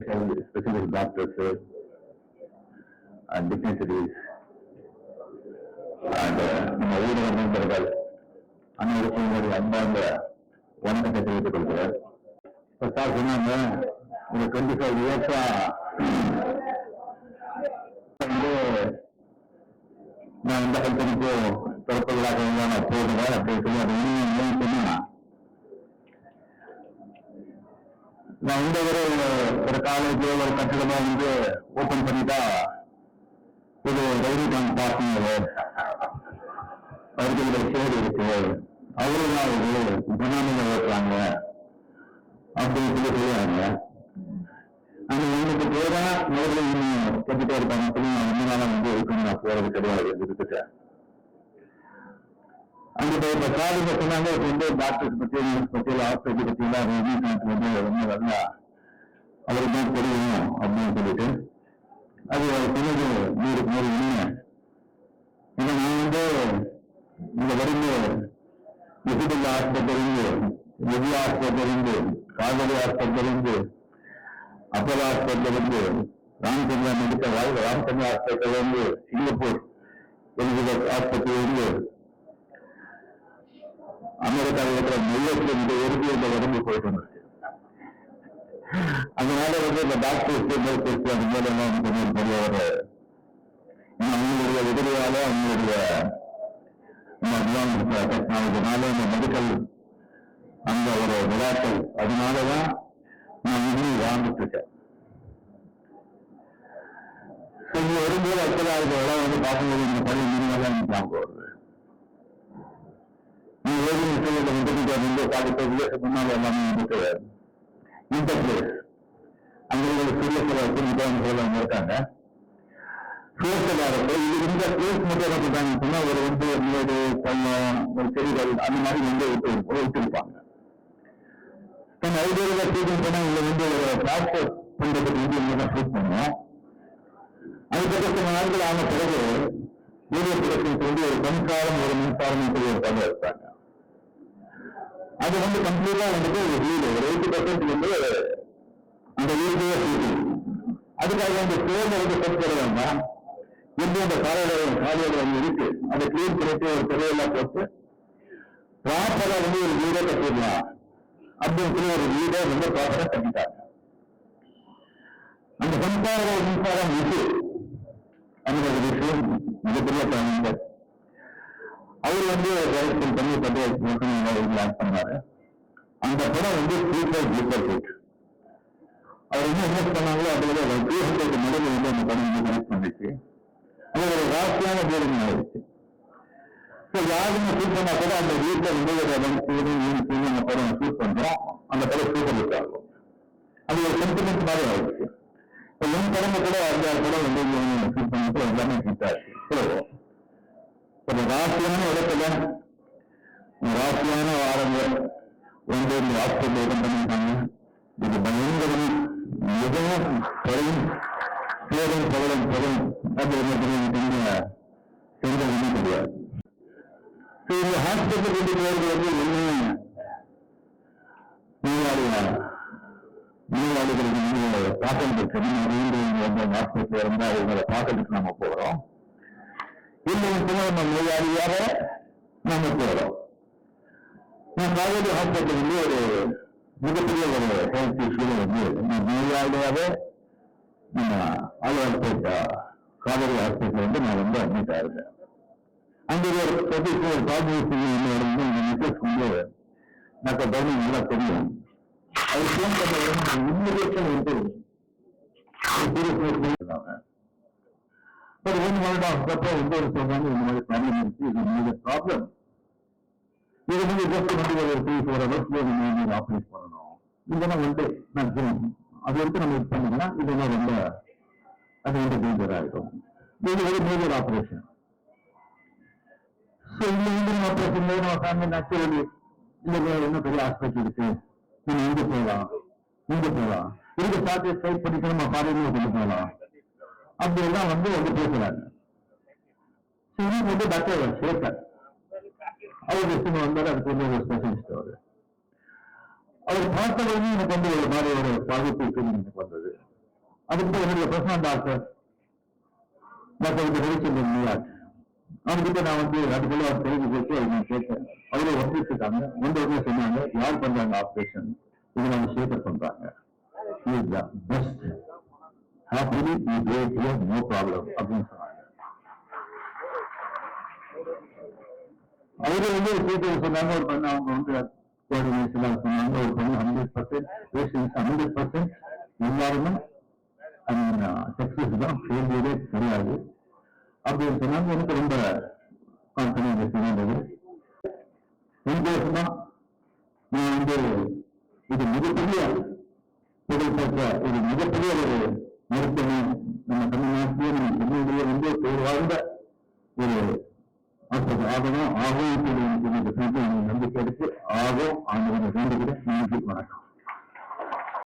specialist doctors and dignitaries and நம்ம ஊடக நண்பர்கள் அனைவருக்கும் என்னுடைய அன்பார்ந்த வணக்கத்தை தெரிவித்துக் கொள்கிறேன். இப்ப சார் சொன்னாங்க ஒரு 25 இயர்ஸா வந்து நான் இந்த கம்பெனிக்கு திறப்பு விழாக்க நான் போடுவேன் அப்படின்னு சொல்லி அது இன்னும் சொன்னா நான் இந்த ஒரு காலேஜ் ஒரு கட்டிடமா வந்து ஓபன் பண்ணிட்டா இது ரைரிகான் பார்க்கிங் அவர்களுடைய சேர் இருக்கு அவருதான் இது குணாமில ஓட்டுறாங்க அப்படின்னு சொல்லி சொல்லுவாங்க. ஆனா உங்களுக்கு பேரா நேரில் இன்னும் கேட்டுட்டே இருப்பாங்க சொல்லி நான் ரொம்ப நாளா வந்து இருக்கணும் நான் போறது கிடையாது இருந்துட்டேன். அங்கிட்ட இப்ப காலேஜ் சொன்னாங்க இப்ப வந்து டாக்டர்ஸ் பத்தி நர்ஸ் பத்தி ஹாஸ்பிட்டல் பத்தி எல்லாம் ரஜினிகாந்த் வந்து ரொம்ப நல்லா அவருக்கு தான் தெரியும் அப்படின்னு சொல்லிட்டு அது சொன்னது 100 உண்மை. ஏன்னா நான் வந்து இந்த வருந்து எதிர்ப்பு ஹாஸ்பிட்டல் இருந்து எதிர் ஹாஸ்பிட்டல் இருந்து காவேரி ஹாஸ்பிட்டல் இருந்து அப்போலோ ஹாஸ்பிட்டல் இருந்து ராமச்சந்திரா மெடிக்கல் ராமச்சந்திரா ஹாஸ்பிட்டல் இருந்து சிங்கப்பூர் எலிசபெத் ஹாஸ்பிட்டல் இருந்து அமெரிக்காவில் இருக்கிற மையத்தில் இந்த இறுதி இந்த உடம்பு போயிட்டு வந்துருக்கு. அதனால வந்து இந்த டாக்டர்ஸ் அந்த மூலமா கொஞ்சம் பெரிய ஒரு அவங்களுடைய உதவியால அவங்களுடைய டெக்னாலஜினால இந்த மெடிக்கல் அந்த ஒரு விழாக்கள் அதனாலதான் நான் இன்னும் வாழ்ந்துட்டு இருக்கேன். இங்க வரும்போது ஆக்சுவலா இதெல்லாம் வந்து பார்க்கும்போது இந்த பணி மினிமலா ஞாபகம் வருது. வந்து 45 இயர்ஸ் முன்னாடி எல்லாமே வந்துட்டு இந்த பிளேஸ் அங்க ஒரு சிறிய சில இருக்காங்க. இது இந்த பிளேஸ் மட்டும் என்ன பண்றாங்க சொன்னா ஒரு வந்து வீடு பள்ளம் ஒரு செடிகள் அந்த மாதிரி வந்து விட்டுருப்பாங்க. ஐடியா ஷூட்டிங் பண்ணா இங்க வந்து ஒரு டிரான்ஸ்போர்ட் பண்றதுக்கு வந்து இங்க தான் ஷூட் பண்ணுவோம். அதுக்கப்புறம் சில நாட்கள் ஆன பிறகு வீடியோ ப்ரொடக்ஷன் சொல்லி ஒரு மின்சாரம் சொல்லி ஒரு படம் இருப்பாங்க. அது வந்து கம்ப்ளீட்டா வந்துட்டு ஒரு வீடு ஒரு 80% வந்து அந்த வீடியோ ஷூட்டிங். அதுக்காக வந்து ஸ்டோர்ல வந்து செட் பண்ண வேண்டாம். எப்படி அந்த காலையில வந்து இருக்கு அதை கிளீன் பண்ணிட்டு ஒரு தெரியலாம் போட்டு ப்ராப்பரா வந்து ஒரு வீடை கட்டிடலாம் அப்படின்னு சொல்லி ஒரு வீடை ரொம்ப ப்ராப்பரா கட்டிட்டாங்க. அந்த மின்சாரம் இருக்கு அந்த ஒரு விஷயம் மிகப்பெரிய பயணம். அவர் வந்து டைரக்ஷன் பண்ணி லான்ச் பண்ணாரு. அந்த படம் வந்து சூப்பர் டூப்பர் ஹிட். அவர் என்ன இன்வெஸ்ட் பண்ணாங்களோ அதுல 200 மடங்கு வந்து அந்த படம் வந்து கனெக்ட் பண்ணிச்சு. அது ஒரு ராசியான போர்டிங் ஆயிடுச்சு. யாருமே ஷூட் பண்ணா கூட அந்த வீட்டில் வந்து அந்த படம் ஷூட் பண்றோம் அந்த படம் சூப்பர் ஹிட் ஆகும். அது ஒரு சென்டிமெண்ட் மாதிரி ஆயிடுச்சு. என் படத்தை கூட அந்த படம் வந்து ஷூட் பண்ணிட்டு எல்லாமே ஹிட் ஆச்சு. ஒரு ராசியான இடத்துல ராசியான வாரங்கள் வந்து இந்த ஹாஸ்பிட்டல் இடம் பண்ணிட்டாங்க. இது பயங்கரம் மிகவும் பெரும் பேரும் பகலும் அது என்ன செஞ்சது தெரியாது. இந்த ஹாஸ்பிட்டல் கொண்டு போறது வந்து என்ன நோயாளிகளுக்கு பார்க்கறதுக்கு ஹாஸ்பிட்டல் இருந்தா அவங்களை பார்க்கறதுக்கு நம்ம போறோம். இன்னும் நம்ம நோயாளியாக நம்ம போறோம். காவேரி ஹாஸ்பிட்டல் வந்து ஒரு மிகப்பெரிய ஒரு ஹெல்த் இஷ்யூ வந்து நோயாளியாக நம்ம ஆழ்வார்பேட்டை காவேரி ஹாஸ்பிட்டல் வந்து நான் வந்து அட்மிட் ஆயிருந்தேன். அங்க ஒரு மிஸ்ஸஸ் வந்து டாக்டர் பவுனி நல்லா தெரியும். அது ஃபோன் பண்ண இன்விடேஷன் வந்து ஒரு 1 வருடம் அப்போ வந்து ஒரு சொல்றாங்க இந்த மாதிரி ப்ராப்ளம் இருக்கு. இது மேஜர் ப்ராப்ளம். இது வந்து ஜஸ்ட் வந்து ஒரு 3-4 ஹவர்ஸ்ல ஆப்ரேட் பண்ணணும். இதெல்லாம் வந்து மேக்ஸிமம் அது வந்து நம்ம இது பண்ணிக்கலாம். இதெல்லாம் ரொம்ப அது வந்து டேஞ்சர் ஆகிடும். இது ஒரு மேஜர் ஆப்ரேஷன். ஆப்ரேஷன் நம்ம ஃபேமிலி நேச்சுரலி இல்லை என்ன பெரிய ஹாஸ்பிட்டல் இருக்கு நம்ம இங்க போகலாம் இதுக்கு சார்ஜஸ் டைப் பண்ணிட்டு நம்ம ஃபாரின்ல கொண்டு போகலாம் அப்படியெல்லாம் வந்து பேசுறாங்க. வந்து டாக்டர் சேகர் அவர் வந்தாரு. அதுக்கு வந்து ஒரு ஸ்பெஷலிஸ்ட் அவர் பார்த்த வரைக்கும் எனக்கு வந்து ஒரு மாதிரி ஒரு பாதிப்பு எனக்கு வந்தது. அதுக்கு என்னுடைய பர்சனல் டாக்டர் ரவிச்சந்திரன் நியூயார்க், அவர்கிட்ட நான் வந்து அதுக்குள்ள அவர் தெரிஞ்சு போட்டு நான் கேட்டேன். அவரே ஒப்பிட்டுருக்காங்க. உடனே சொன்னாங்க, யார் பண்றாங்க ஆப்ரேஷன், இது நம்ம சேகர் பண்றாங்க, பெஸ்ட் ஹாப்பிலி நோ ப்ராப்ளம் அப்படின்னு சொன்னாங்க. அவரு வந்து சேகர் சொன்னாங்க, ஒரு பண்ண அவங்க வந்து கோஆர்டினேஷன் சொன்னாங்க, ஒரு பண்ண 100% பேஷன்ஸ் 100% எல்லாருமே சக்சஸ் தான், ஃபெயிலியரே கிடையாது அப்படின்னு சொன்னாங்க. எனக்கு ரொம்ப கான்ஃபிடன்ஸ் இருந்தது. சந்தோஷமா நான் வந்து இது மிகப்பெரிய புகழ்பெற்ற ஒரு மிகப்பெரிய ஒரு மருத்துவம் நம்ம தமிழ்நாட்டிலேயே நம்ம சென்னையிலேயே வந்து பேர் வாழ்ந்த ஒரு ஆகணும் ஆகும் நம்பிக்கை எடுத்து ஆகும் ஆண்டு வேண்டுகிறேன். நன்றி, வணக்கம்.